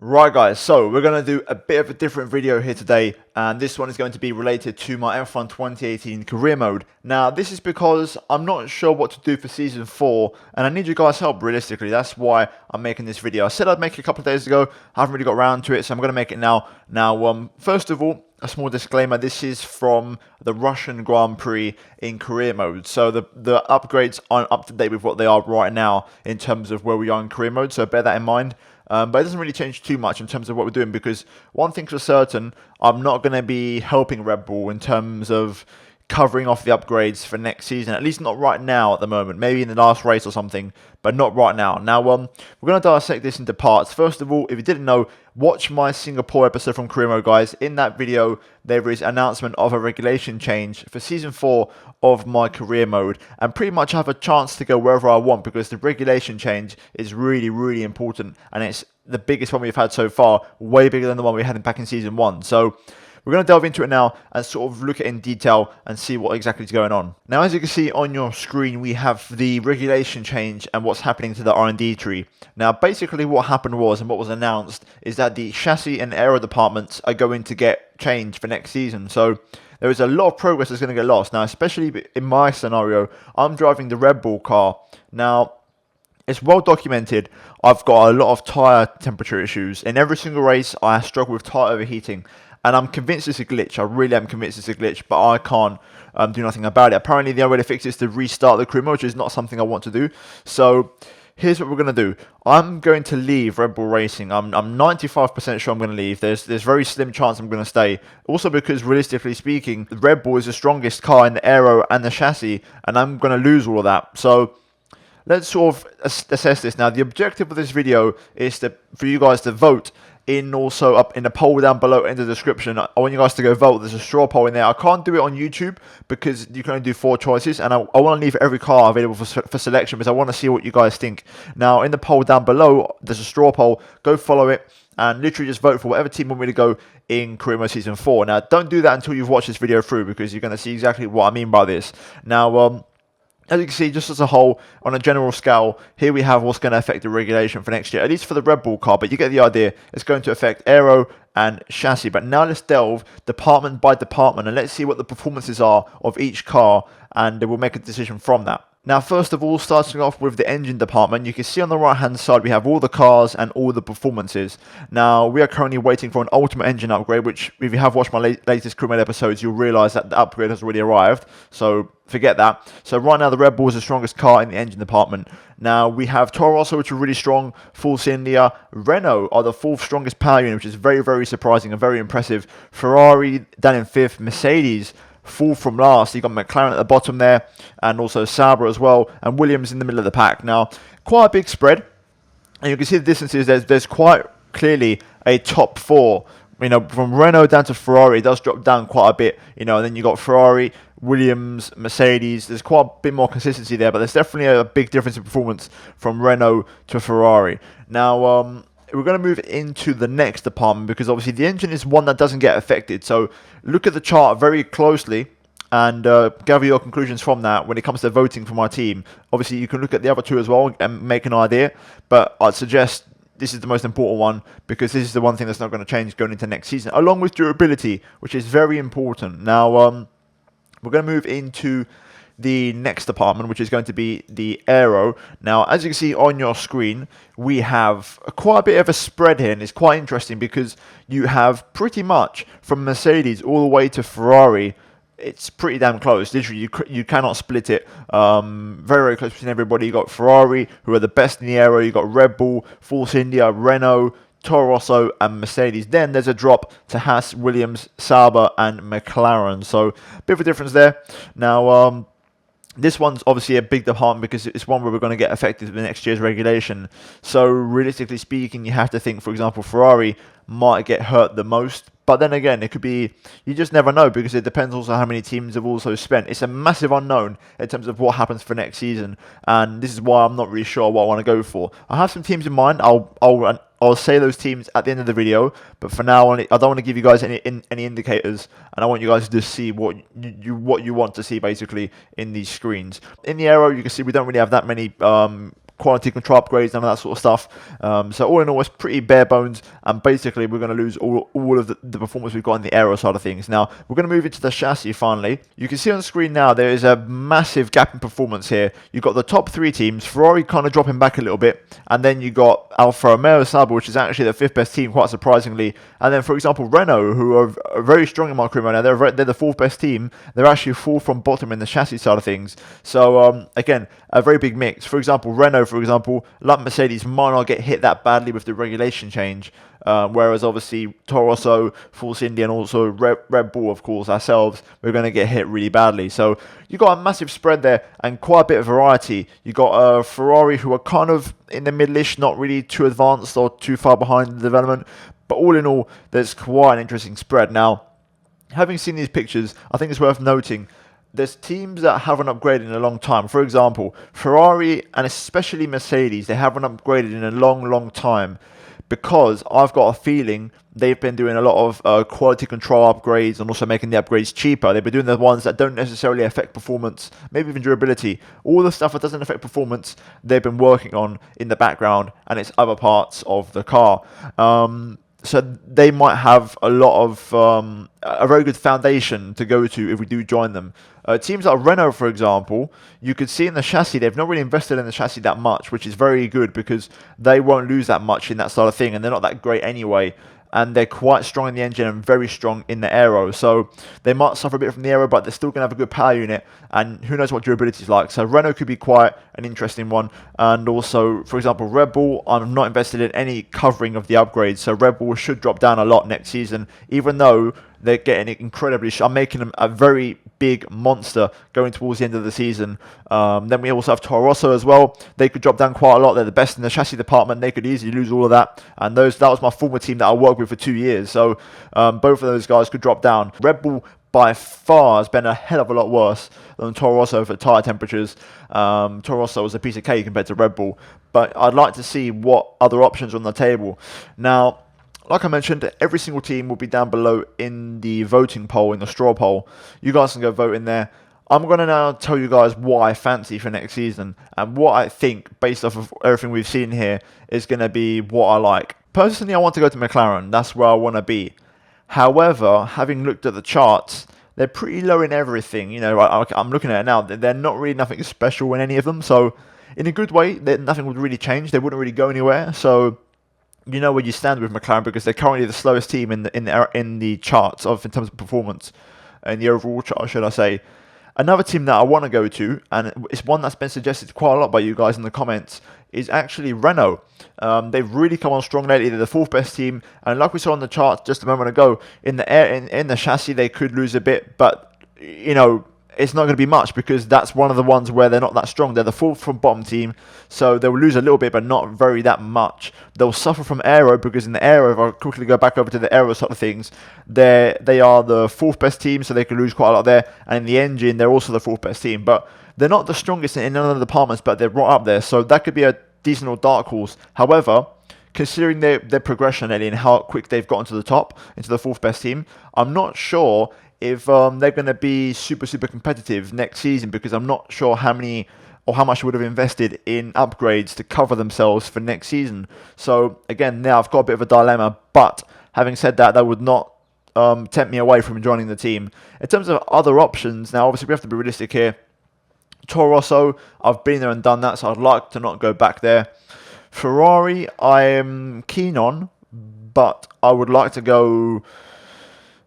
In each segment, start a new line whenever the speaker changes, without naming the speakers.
Right guys, so we're going to do a bit of a different video here today, and this one is going to be related to my F1 2018 career mode. Now this is because I'm not sure what to do for season 4 and I need you guys' help realistically. That's why I'm making this video. I said I'd make it a couple of days ago, I haven't really got around to it, so I'm going to make it now. First of all, a small disclaimer, this is from the Russian Grand Prix in career mode. So the upgrades aren't up to date with what they are right now in terms of where we are in career mode, so bear that in mind. But it doesn't really change too much in terms of what we're doing, because one thing's for certain, I'm not going to be helping Red Bull in terms of covering off the upgrades for next season, at least not right now at the moment, maybe in the last race or something, but not right now. Now, we're going to dissect this into parts. First of all, if you didn't know, watch my Singapore episode from career mode, guys. In that video, there is announcement of a regulation change for season 4 of my career mode, and pretty much I have a chance to go wherever I want, because the regulation change is really, really important, and it's the biggest one we've had so far, way bigger than the one we had back in season 1. So we're going to delve into it now and sort of look at it in detail and see what exactly is going on. Now, as you can see on your screen, we have the regulation change and what's happening to the R&D tree. Now, basically what happened was, and what was announced, is that the chassis and aero departments are going to get changed for next season. So there is a lot of progress that's going to get lost. Now, especially in my scenario, I'm driving the Red Bull car. Now, it's well documented, I've got a lot of tyre temperature issues. In every single race, I struggle with tyre overheating. And I'm convinced it's a glitch. I really am convinced it's a glitch, but I can't do nothing about it. Apparently, the only way to fix it is to restart the career mode, which is not something I want to do. So here's what we're going to do. I'm going to leave Red Bull Racing. I'm 95% sure I'm going to leave. There's very slim chance I'm going to stay. Also because, realistically speaking, the Red Bull is the strongest car in the aero and the chassis, and I'm going to lose all of that. So let's sort of assess this. Now, the objective of this video is for you guys to vote also up in the poll down below in the description. I want you guys to go vote. There's a straw poll in there. I can't do it on YouTube because you can only do 4 choices, and I want to leave every car available for selection, because I want to see what you guys think. Now, in the poll down below, there's a straw poll. Go follow it and literally just vote for whatever team want me to go in career mode season 4. Now, don't do that until you've watched this video through, because you're going to see exactly what I mean by this. Now, as you can see, just as a whole, on a general scale, here we have what's going to affect the regulation for next year, at least for the Red Bull car, but you get the idea. It's going to affect aero and chassis. But now let's delve department by department, and let's see what the performances are of each car, and we'll make a decision from that. Now, first of all, starting off with the engine department, you can see on the right-hand side we have all the cars and all the performances. Now, we are currently waiting for an ultimate engine upgrade, which, if you have watched my latest crewmate episodes, you'll realise that the upgrade has already arrived. So forget that. So right now, the Red Bull is the strongest car in the engine department. Now, we have Toro Rosso, which are really strong. Force India. Renault are the 4th strongest power unit, which is very, very surprising and very impressive. Ferrari down in 5th. Mercedes 4th from last. You got McLaren at the bottom there, and also Sauber as well, and Williams in the middle of the pack. Now, quite a big spread, and you can see the distances. There's quite clearly a top 4. You know, from Renault down to Ferrari, it does drop down quite a bit. You know, and then you got Ferrari, Williams, Mercedes. There's quite a bit more consistency there, but there's definitely a big difference in performance from Renault to Ferrari. Now, we're going to move into the next department, because obviously the engine is one that doesn't get affected. So look at the chart very closely and gather your conclusions from that when it comes to voting for my team. Obviously, you can look at the other 2 as well and make an idea, but I'd suggest this is the most important one, because this is the one thing that's not going to change going into next season, along with durability, which is very important. Now, we're going to move into the next department, which is going to be the aero. Now, as you can see on your screen, we have quite a bit of a spread here, and it's quite interesting because you have pretty much from Mercedes all the way to Ferrari. It's pretty damn close. Literally, you cannot split it. Very, very close between everybody. You got Ferrari, who are the best in the aero. You got Red Bull, Force India, Renault, Toro Rosso, and Mercedes. Then there's a drop to Haas, Williams, Sauber, and McLaren. So, a bit of a difference there. Now, this one's obviously a big department because it's one where we're going to get affected with next year's regulation. So, realistically speaking, you have to think, for example, Ferrari might get hurt the most. But then again, it could be, you just never know, because it depends also how many teams have also spent. It's a massive unknown in terms of what happens for next season, and this is why I'm not really sure what I want to go for. I have some teams in mind. I'll say those teams at the end of the video, but for now, I don't want to give you guys any indicators, and I want you guys to just see what you want to see basically in these screens. In the aero, you can see we don't really have that many quality control upgrades, none of that sort of stuff. So all in all, it's pretty bare bones, and basically we're going to lose all of the performance we've got in the aero side of things. Now, we're going to move into the chassis finally. You can see on the screen now there is a massive gap in performance here. You've got the top 3 teams, Ferrari kind of dropping back a little bit, and then you got Alfa Romeo Sauber, which is actually the 5th best team, quite surprisingly. And then, for example, Renault, who are very strong in my career now, they're the 4th best team. They're actually 4th from bottom in the chassis side of things. So, again, a very big mix. For example, Renault, like Mercedes, might not get hit that badly with the regulation change. Whereas obviously Toro Rosso, Force India, and also Red Bull, of course, ourselves, we're going to get hit really badly. So you got a massive spread there and quite a bit of variety. You got Ferrari, who are kind of in the middle-ish, not really too advanced or too far behind the development. But all in all, there's quite an interesting spread. Now, having seen these pictures, I think it's worth noting there's teams that haven't upgraded in a long time. For example, Ferrari and especially Mercedes, they haven't upgraded in a long time, because I've got a feeling they've been doing a lot of quality control upgrades and also making the upgrades cheaper. They've been doing the ones that don't necessarily affect performance, maybe even durability. All the stuff that doesn't affect performance, they've been working on in the background, and it's other parts of the car. So they might have a lot of a very good foundation to go to if we do join them. Teams like Renault, for example, you could see in the chassis, they've not really invested in the chassis that much, which is very good because they won't lose that much in that sort of thing, and they're not that great anyway. And they're quite strong in the engine and very strong in the aero. So they might suffer a bit from the aero, but they're still going to have a good power unit. And who knows what durability is like. So Renault could be quite an interesting one. And also, for example, Red Bull, I'm not invested in any covering of the upgrades. So Red Bull should drop down a lot next season, even though they're getting incredibly... I'm making them a very big monster going towards the end of the season. Then we also have Toro Rosso as well. They could drop down quite a lot. They're the best in the chassis department. They could easily lose all of that. And that was my former team that I worked with for 2 years. So both of those guys could drop down. Red Bull by far has been a hell of a lot worse than Toro Rosso for tyre temperatures. Toro Rosso was a piece of cake compared to Red Bull. But I'd like to see what other options are on the table. Now, like I mentioned, every single team will be down below in the voting poll, in the straw poll. You guys can go vote in there. I'm going to now tell you guys what I fancy for next season and what I think, based off of everything we've seen here, is going to be what I like. Personally, I want to go to McLaren. That's where I want to be. However, having looked at the charts, they're pretty low in everything. You know, I'm looking at it now. They're not really nothing special in any of them. So, in a good way, nothing would really change. They wouldn't really go anywhere. So, you know where you stand with McLaren, because they're currently the slowest team in the charts in terms of performance, in the overall chart, should I say. Another team that I want to go to, and it's one that's been suggested quite a lot by you guys in the comments, is actually Renault. They've really come on strong lately. They're the 4th best team, and like we saw on the chart just a moment ago, in the chassis they could lose a bit, but you know, it's not going to be much, because that's one of the ones where they're not that strong. They're the 4th from bottom team, so they'll lose a little bit, but not very that much. They'll suffer from aero, because in the aero, if I quickly go back over to the aero side of things, they are the 4th best team, so they could lose quite a lot there. And in the engine, they're also the 4th best team, but they're not the strongest in none of the departments, but they're right up there, so that could be a decent old dark horse. However, considering their progression and how quick they've gotten to the top, into the 4th best team, I'm not sure if they're going to be super competitive next season, because I'm not sure how many or how much they would have invested in upgrades to cover themselves for next season. So again, now I've got a bit of a dilemma, but having said that, that would not tempt me away from joining the team. In terms of other options, now obviously we have to be realistic here. Toro Rosso, I've been there and done that, so I'd like to not go back there. Ferrari, I am keen on, but I would like to go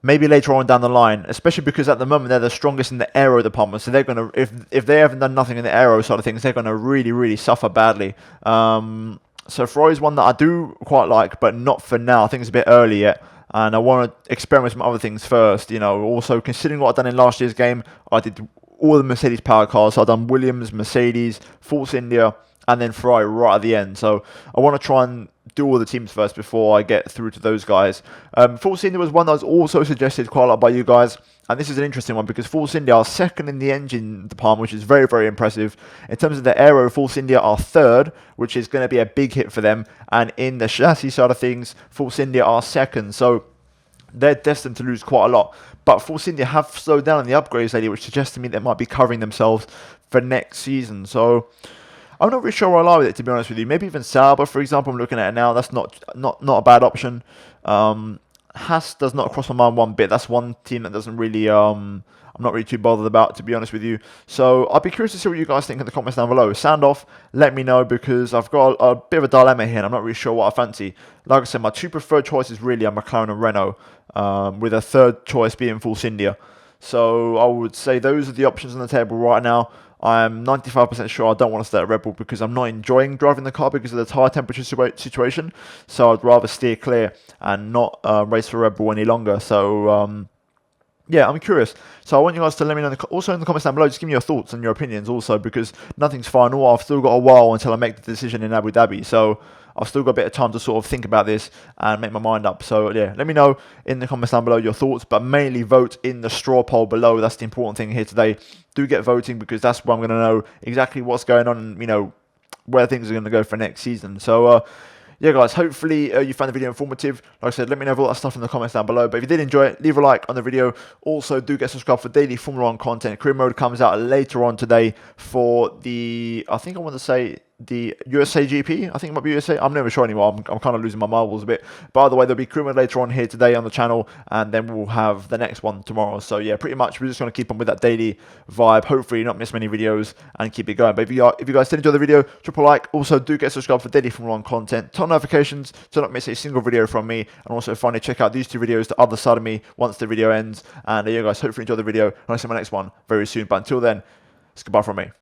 maybe later on down the line, especially because at the moment they're the strongest in the aero department. So they're going to, if they haven't done nothing in the aero side of things, they're going to really suffer badly. So Ferrari's one that I do quite like, but not for now. I think it's a bit early yet, and I want to experiment with some other things first. You know, also considering what I've done in last year's game, I did all the Mercedes power cars. So I've done Williams, Mercedes, Force India, and then Ferrari right at the end. So I want to try and do all the teams first before I get through to those guys. Force India was one that was also suggested quite a lot by you guys, and this is an interesting one because Force India are 2nd in the engine department, which is very impressive. In terms of the aero, Force India are 3rd, which is going to be a big hit for them, and in the chassis side of things, Force India are 2nd, so they're destined to lose quite a lot. But Force India have slowed down in the upgrades lately, which suggests to me they might be covering themselves for next season. So I'm not really sure where I lie with it, to be honest with you. Maybe even Sauber, for example, I'm looking at it now. That's not a bad option. Haas does not cross my mind one bit. That's one team that doesn't really I'm not really too bothered about, to be honest with you. So I'll be curious to see what you guys think in the comments down below. Sound off, let me know, because I've got a bit of a dilemma here and I'm not really sure what I fancy. Like I said, my two preferred choices really are McLaren and Renault, with a third choice being Force India. So I would say those are the options on the table right now. I'm 95% sure I don't want to stay at Red Bull because I'm not enjoying driving the car because of the tyre temperature situation. So I'd rather steer clear and not race for Red Bull any longer. So yeah, I'm curious. So I want you guys to let me know also in the comments down below. Just give me your thoughts and your opinions also, because nothing's final. I've still got a while until I make the decision in Abu Dhabi. So I've still got a bit of time to sort of think about this and make my mind up. So yeah, let me know in the comments down below your thoughts, but mainly vote in the straw poll below. That's the important thing here today. Do get voting, because that's where I'm going to know exactly what's going on and, you know, where things are going to go for next season. So yeah, guys, hopefully you found the video informative. Like I said, let me know all that stuff in the comments down below. But if you did enjoy it, leave a like on the video. Also, do get subscribed for daily Formula 1 content. Career Mode comes out later on today for the, I think I want to say, the USA GP. I think it might be USA. I'm never sure anymore. I'm kind of losing my marbles a bit. By the way, there'll be Career Mode later on here today on the channel, and then we'll have the next one tomorrow. So yeah, pretty much we're just going to keep on with that daily vibe. Hopefully not miss many videos and keep it going. But if you guys did enjoy the video, drop a like. Also, do get subscribed for daily Formula 1 content. Turn notifications to not miss a single video from me. And also finally check out these two videos, the other side of me, once the video ends. And yeah, guys, hopefully enjoy the video. And I'll see you in my next one very soon. But until then, it's goodbye from me.